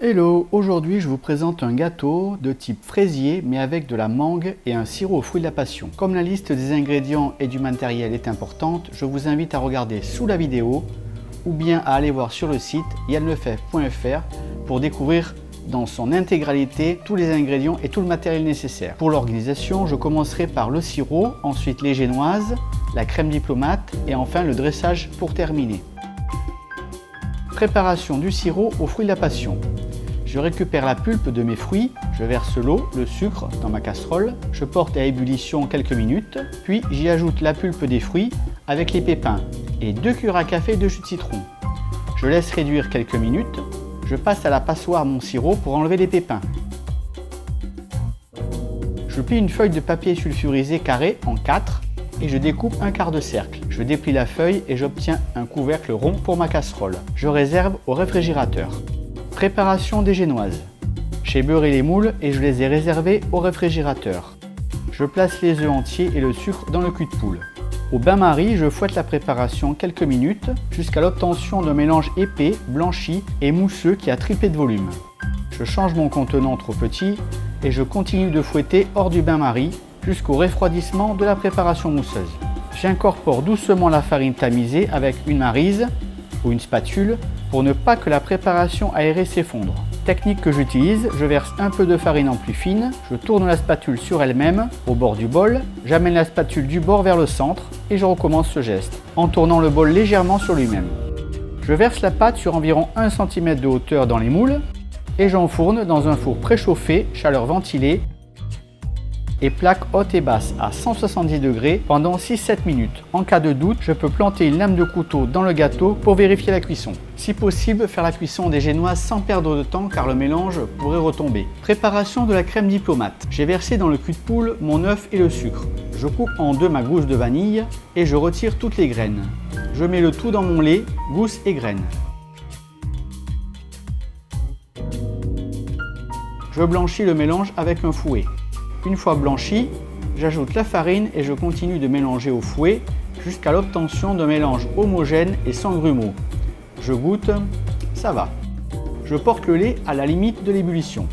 Hello, aujourd'hui je vous présente un gâteau de type fraisier mais avec de la mangue et un sirop aux fruits de la passion. Comme la liste des ingrédients et du matériel est importante, je vous invite à regarder sous la vidéo ou bien à aller voir sur le site yanlefebvre.fr pour découvrir dans son intégralité tous les ingrédients et tout le matériel nécessaire. Pour l'organisation, je commencerai par le sirop, ensuite les génoises, la crème diplomate et enfin le dressage pour terminer. Préparation du sirop aux fruits de la passion. Je récupère la pulpe de mes fruits, je verse l'eau, le sucre dans ma casserole, je porte à ébullition quelques minutes, puis j'y ajoute la pulpe des fruits avec les pépins et 2 cuillères à café de jus de citron. Je laisse réduire quelques minutes, je passe à la passoire mon sirop pour enlever les pépins. Je plie une feuille de papier sulfurisé carré en 4 et je découpe un quart de cercle. Je déplie la feuille et j'obtiens un couvercle rond pour ma casserole. Je réserve au réfrigérateur. Préparation des génoises. J'ai beurré les moules et je les ai réservés au réfrigérateur. Je place les œufs entiers et le sucre dans le cul de poule. Au bain-marie, je fouette la préparation quelques minutes jusqu'à l'obtention d'un mélange épais, blanchi et mousseux qui a triplé de volume. Je change mon contenant trop petit et je continue de fouetter hors du bain-marie jusqu'au refroidissement de la préparation mousseuse. J'incorpore doucement la farine tamisée avec une maryse ou une spatule pour ne pas que la préparation aérée s'effondre. Technique que j'utilise, je verse un peu de farine en plus fine, je tourne la spatule sur elle-même au bord du bol, j'amène la spatule du bord vers le centre et je recommence ce geste en tournant le bol légèrement sur lui-même. Je verse la pâte sur environ 1 cm de hauteur dans les moules et j'enfourne dans un four préchauffé, chaleur ventilée et plaque haute et basse à 170 degrés pendant 6-7 minutes. En cas de doute, je peux planter une lame de couteau dans le gâteau pour vérifier la cuisson. Si possible, faire la cuisson des génoises sans perdre de temps car le mélange pourrait retomber. Préparation de la crème diplomate. J'ai versé dans le cul de poule mon œuf et le sucre. Je coupe en deux ma gousse de vanille et je retire toutes les graines. Je mets le tout dans mon lait, gousse et graines. Je blanchis le mélange avec un fouet. Une fois blanchi, j'ajoute la farine et je continue de mélanger au fouet jusqu'à l'obtention d'un mélange homogène et sans grumeaux. Je goûte, ça va. Je porte le lait à la limite de l'ébullition.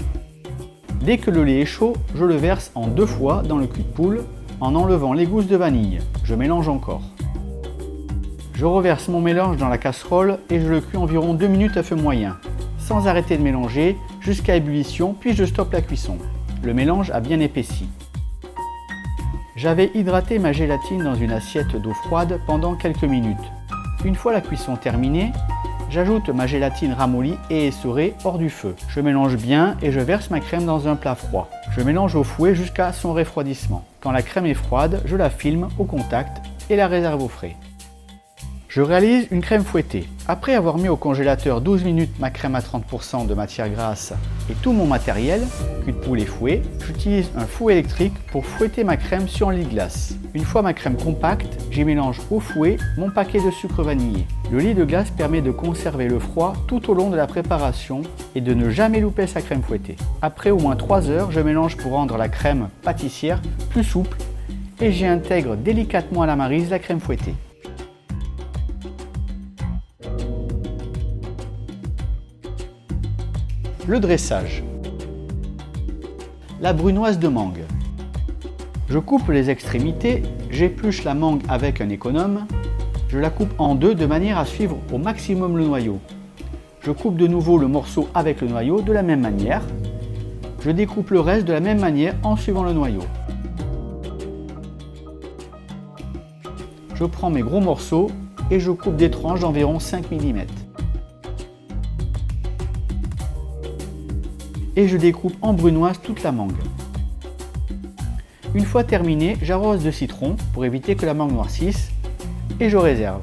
Dès que le lait est chaud, je le verse en 2 fois dans le cul de poule en enlevant les gousses de vanille. Je mélange encore. Je reverse mon mélange dans la casserole et je le cuis environ 2 minutes à feu moyen, sans arrêter de mélanger jusqu'à ébullition, puis je stoppe la cuisson. Le mélange a bien épaissi. J'avais hydraté ma gélatine dans une assiette d'eau froide pendant quelques minutes. Une fois la cuisson terminée, j'ajoute ma gélatine ramollie et essorée hors du feu. Je mélange bien et je verse ma crème dans un plat froid. Je mélange au fouet jusqu'à son refroidissement. Quand la crème est froide, je la filme au contact et la réserve au frais. Je réalise une crème fouettée. Après avoir mis au congélateur 12 minutes ma crème à 30% de matière grasse et tout mon matériel, cul de poule et fouet, j'utilise un fouet électrique pour fouetter ma crème sur un lit de glace. Une fois ma crème compacte, j'y mélange au fouet mon paquet de sucre vanillé. Le lit de glace permet de conserver le froid tout au long de la préparation et de ne jamais louper sa crème fouettée. Après au moins 3 heures, je mélange pour rendre la crème pâtissière plus souple et j'y intègre délicatement à la maryse la crème fouettée. Le dressage. La brunoise de mangue. Je coupe les extrémités, j'épluche la mangue avec un économe, je la coupe en 2 de manière à suivre au maximum le noyau. Je coupe de nouveau le morceau avec le noyau de la même manière. Je découpe le reste de la même manière en suivant le noyau. Je prends mes gros morceaux et je coupe des tranches d'environ 5 mm. Et je découpe en brunoise toute la mangue. Une fois terminé, j'arrose de citron pour éviter que la mangue noircisse et je réserve.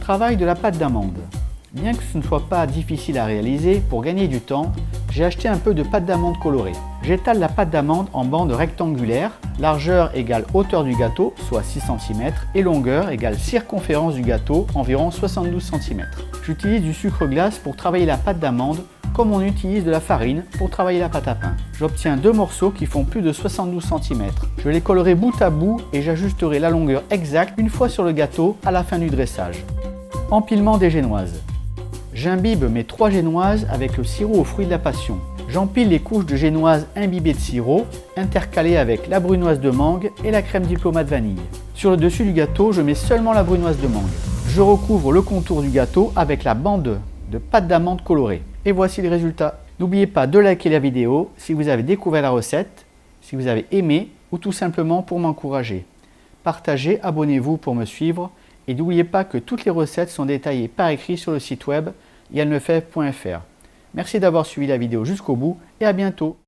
Travail de la pâte d'amande. Bien que ce ne soit pas difficile à réaliser, pour gagner du temps, j'ai acheté un peu de pâte d'amande colorée. J'étale la pâte d'amande en bandes rectangulaires, largeur égale hauteur du gâteau, soit 6 cm, et longueur égale circonférence du gâteau, environ 72 cm. J'utilise du sucre glace pour travailler la pâte d'amande, comme on utilise de la farine pour travailler la pâte à pain. J'obtiens 2 morceaux qui font plus de 72 cm. Je les collerai bout à bout et j'ajusterai la longueur exacte une fois sur le gâteau à la fin du dressage. Empilement des génoises. J'imbibe mes 3 génoises avec le sirop aux fruits de la passion. J'empile les couches de génoises imbibées de sirop, intercalées avec la brunoise de mangue et la crème diplomate vanille. Sur le dessus du gâteau, je mets seulement la brunoise de mangue. Je recouvre le contour du gâteau avec la bande de pâte d'amande colorée. Et voici le résultat. N'oubliez pas de liker la vidéo si vous avez découvert la recette, si vous avez aimé ou tout simplement pour m'encourager. Partagez, abonnez-vous pour me suivre et n'oubliez pas que toutes les recettes sont détaillées par écrit sur le site web yanlefebvre.fr. Merci d'avoir suivi la vidéo jusqu'au bout et à bientôt.